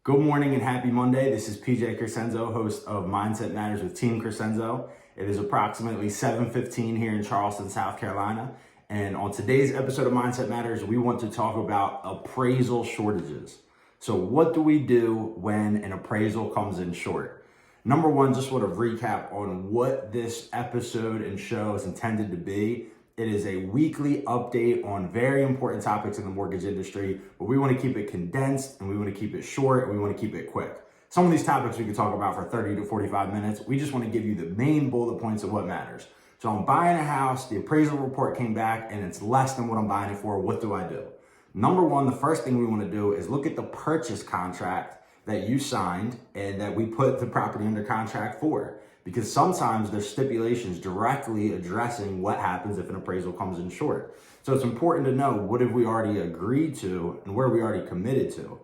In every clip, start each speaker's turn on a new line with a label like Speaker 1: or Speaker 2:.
Speaker 1: Good morning and happy Monday. This is PJ Crescenzo, host of Mindset Matters with Team Crescenzo. It is approximately 7:15 here in Charleston, South Carolina. And on today's episode of Mindset Matters, we want to talk about appraisal shortages. So what do we do when an appraisal comes in short? Number one, just sort of recap on what this episode and show is intended to be. It is a weekly update on very important topics in the mortgage industry, but we want to keep it condensed and we want to keep it short and we want to keep it quick. Some of these topics we could talk about for 30 to 45 minutes. We just want to give you the main bullet points of what matters. So I'm buying a house, the appraisal report came back and it's less than what I'm buying it for. What do I do? Number one, the first thing we want to do is look at the purchase contract that you signed and that we put the property under contract for. Because sometimes there's stipulations directly addressing what happens if an appraisal comes in short. So it's important to know what have we already agreed to and where we already committed to.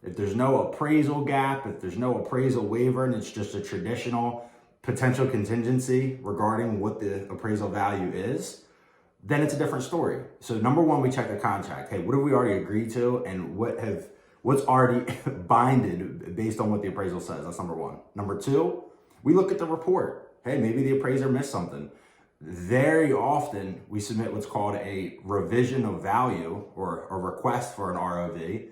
Speaker 1: If there's no appraisal gap, if there's no appraisal waiver, and it's just a traditional potential contingency regarding what the appraisal value is, then it's a different story. So number one, we check the contract. Hey, what have we already agreed to and what's already binded based on what the appraisal says? That's number one. Number two, we look at the report. Hey, maybe the appraiser missed something. Very often we submit what's called a revision of value or a request for an ROV,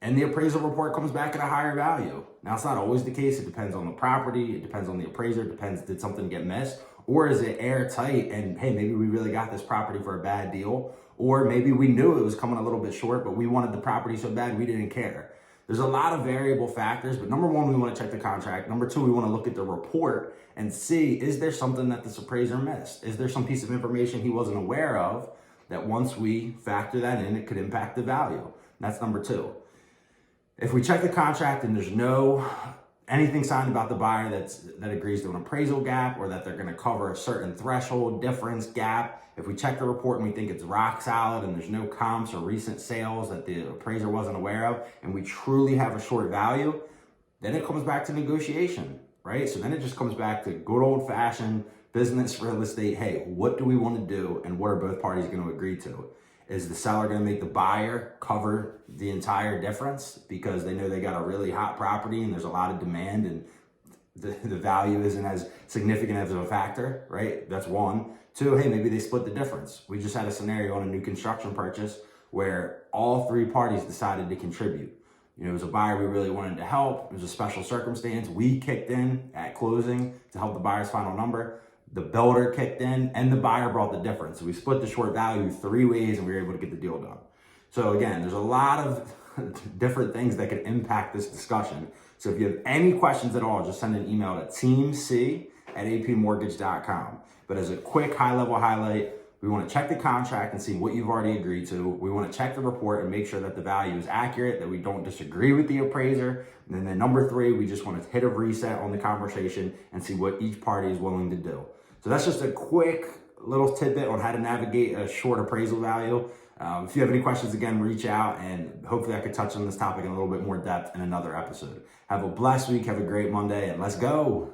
Speaker 1: and the appraisal report comes back at a higher value. Now, it's not always the case. It depends on the property. It depends on the appraiser. It depends, did something get missed? Or is it airtight and, hey, maybe we really got this property for a bad deal. Or maybe we knew it was coming a little bit short, but we wanted the property so bad we didn't care. There's a lot of variable factors, but number one, we want to check the contract. Number two, we want to look at the report and see, is there something that this appraiser missed? Is there some piece of information he wasn't aware of that once we factor that in, it could impact the value? That's number two. If we check the contract and there's no anything signed about the buyer that agrees to an appraisal gap or that they're going to cover a certain threshold, difference, gap, if we check the report and we think it's rock solid and there's no comps or recent sales that the appraiser wasn't aware of, and we truly have a short value, then it comes back to negotiation, right? So then it just comes back to good old fashioned business real estate. Hey, what do we want to do and what are both parties going to agree to? Is the seller going to make the buyer cover the entire difference because they know they got a really hot property and there's a lot of demand and the value isn't as significant as a factor, right? That's one. Two, hey, maybe they split the difference. We just had a scenario on a new construction purchase where all three parties decided to contribute. It was a buyer we really wanted to help. It was a special circumstance. We kicked in at closing to help the buyer's final number. The builder kicked in and the buyer brought the difference. So we split the short value three ways and we were able to get the deal done. So again, there's a lot of different things that could impact this discussion. So if you have any questions at all, just send an email to teamc@appmortgage.com. But as a quick high-level highlight, we want to check the contract and see what you've already agreed to. We want to check the report and make sure that the value is accurate, that we don't disagree with the appraiser. And then number three, we just want to hit a reset on the conversation and see what each party is willing to do. So that's just a quick little tidbit on how to navigate a short appraisal value. If you have any questions, again, reach out and hopefully I could touch on this topic in a little bit more depth in another episode. Have a blessed week. Have a great Monday and let's go.